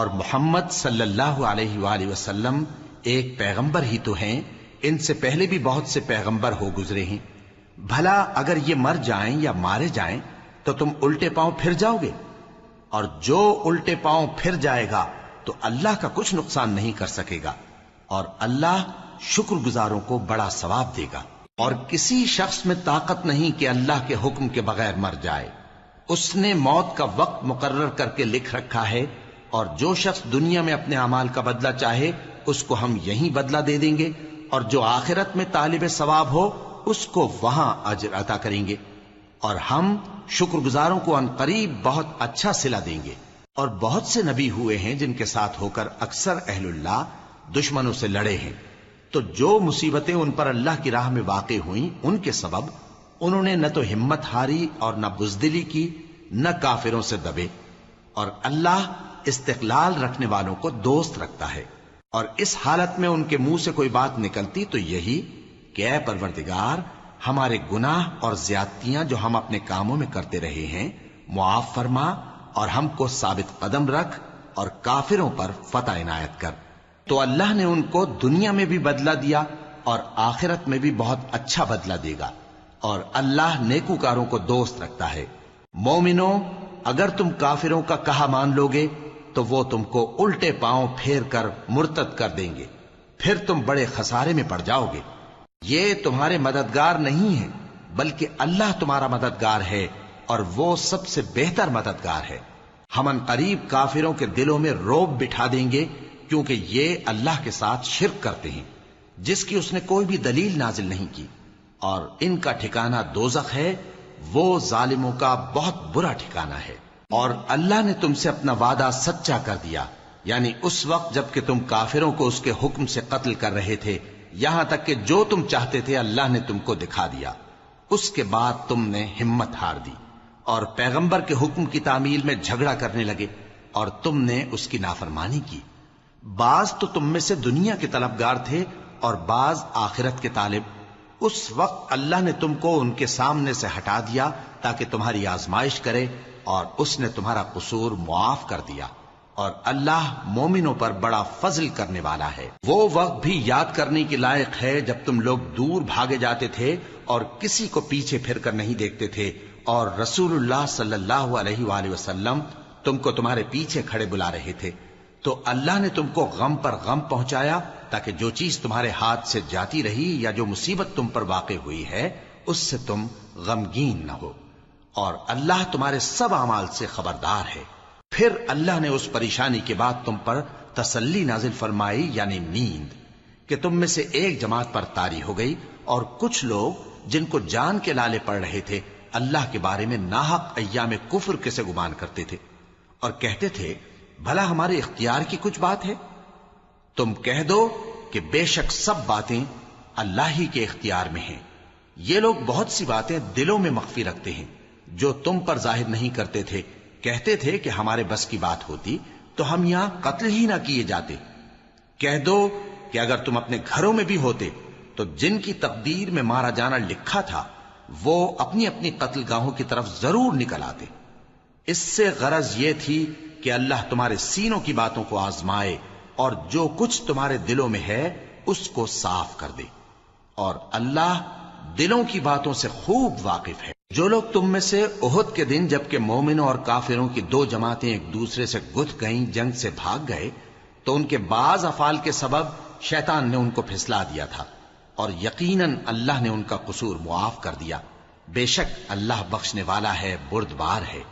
اور محمد صلی اللہ علیہ وآلہ وسلم ایک پیغمبر ہی تو ہیں، ان سے پہلے بھی بہت سے پیغمبر ہو گزرے ہیں۔ بھلا اگر یہ مر جائیں یا مارے جائیں تو تم الٹے پاؤں پھر جاؤ گے؟ اور جو الٹے پاؤں پھر جائے گا تو اللہ کا کچھ نقصان نہیں کر سکے گا، اور اللہ شکر گزاروں کو بڑا ثواب دے گا۔ اور کسی شخص میں طاقت نہیں کہ اللہ کے حکم کے بغیر مر جائے، اس نے موت کا وقت مقرر کر کے لکھ رکھا ہے، اور جو شخص دنیا میں اپنے اعمال کا بدلہ چاہے اس کو ہم یہیں بدلہ دے دیں گے، اور جو آخرت میں طالب ثواب ہو اس کو وہاں اجر عطا کریں گے، اور ہم شکر گزاروں کو ان قریب بہت اچھا صلہ دیں گے۔ اور بہت سے نبی ہوئے ہیں جن کے ساتھ ہو کر اکثر اہل اللہ دشمنوں سے لڑے ہیں، تو جو مصیبتیں ان پر اللہ کی راہ میں واقع ہوئیں ان کے سبب انہوں نے نہ تو ہمت ہاری اور نہ بزدلی کی، نہ کافروں سے دبے، اور اللہ استقلال رکھنے والوں کو دوست رکھتا ہے۔ اور اس حالت میں ان کے منہ سے کوئی بات نکلتی تو یہی کہ اے پروردگار، ہمارے گناہ اور زیادتیاں جو ہم اپنے کاموں میں کرتے رہے ہیں معاف فرما، اور ہم کو ثابت قدم رکھ، اور کافروں پر فتح عنایت کر۔ تو اللہ نے ان کو دنیا میں بھی بدلہ دیا اور آخرت میں بھی بہت اچھا بدلہ دے گا، اور اللہ نیکوکاروں کو دوست رکھتا ہے۔ مومنو، اگر تم کافروں کا کہا مان لوگے تو وہ تم کو الٹے پاؤں پھیر کر مرتد کر دیں گے، پھر تم بڑے خسارے میں پڑ جاؤ گے۔ یہ تمہارے مددگار نہیں ہیں بلکہ اللہ تمہارا مددگار ہے، اور وہ سب سے بہتر مددگار ہے۔ ہم ان قریب کافروں کے دلوں میں رعب بٹھا دیں گے، کیونکہ یہ اللہ کے ساتھ شرک کرتے ہیں جس کی اس نے کوئی بھی دلیل نازل نہیں کی، اور ان کا ٹھکانہ دوزخ ہے، وہ ظالموں کا بہت برا ٹھکانہ ہے۔ اور اللہ نے تم سے اپنا وعدہ سچا کر دیا، یعنی اس وقت جب کہ تم کافروں کو اس کے حکم سے قتل کر رہے تھے، یہاں تک کہ جو تم چاہتے تھے اللہ نے تم کو دکھا دیا۔ اس کے بعد تم نے ہمت ہار دی اور پیغمبر کے حکم کی تعمیل میں جھگڑا کرنے لگے، اور تم نے اس کی نافرمانی کی۔ بعض تو تم میں سے دنیا کے طلبگار تھے اور بعض آخرت کے طالب۔ اس وقت اللہ نے تم کو ان کے سامنے سے ہٹا دیا تاکہ تمہاری آزمائش کرے، اور اس نے تمہارا قصور معاف کر دیا، اور اللہ مومنوں پر بڑا فضل کرنے والا ہے۔ وہ وقت بھی یاد کرنے کے لائق ہے جب تم لوگ دور بھاگے جاتے تھے اور کسی کو پیچھے پھر کر نہیں دیکھتے تھے، اور رسول اللہ صلی اللہ علیہ وآلہ وسلم تم کو تمہارے پیچھے کھڑے بلا رہے تھے، تو اللہ نے تم کو غم پر غم پہنچایا تاکہ جو چیز تمہارے ہاتھ سے جاتی رہی یا جو مصیبت تم پر واقع ہوئی ہے اس سے تم غمگین نہ ہو، اور اللہ تمہارے سب اعمال سے خبردار ہے۔ پھر اللہ نے اس پریشانی کے بعد تم پر تسلی نازل فرمائی، یعنی نیند، کہ تم میں سے ایک جماعت پر طاری ہو گئی، اور کچھ لوگ جن کو جان کے لالے پڑ رہے تھے اللہ کے بارے میں ناحق ایام کفر کے سے گمان کرتے تھے، اور کہتے تھے بھلا ہمارے اختیار کی کچھ بات ہے؟ تم کہہ دو کہ بے شک سب باتیں اللہ ہی کے اختیار میں ہیں۔ یہ لوگ بہت سی باتیں دلوں میں مخفی رکھتے ہیں جو تم پر ظاہر نہیں کرتے تھے۔ کہتے تھے کہ ہمارے بس کی بات ہوتی تو ہم یہاں قتل ہی نہ کیے جاتے۔ کہہ دو کہ اگر تم اپنے گھروں میں بھی ہوتے تو جن کی تقدیر میں مارا جانا لکھا تھا وہ اپنی اپنی قتل گاہوں کی طرف ضرور نکل آتے۔ اس سے غرض یہ تھی کہ اللہ تمہارے سینوں کی باتوں کو آزمائے اور جو کچھ تمہارے دلوں میں ہے اس کو صاف کر دے، اور اللہ دلوں کی باتوں سے خوب واقف ہے۔ جو لوگ تم میں سے احد کے دن جبکہ مومنوں اور کافروں کی دو جماعتیں ایک دوسرے سے گتھ گئیں جنگ سے بھاگ گئے تو ان کے بعض افعال کے سبب شیطان نے ان کو پھسلا دیا تھا، اور یقیناً اللہ نے ان کا قصور معاف کر دیا۔ بے شک اللہ بخشنے والا ہے، بردبار ہے۔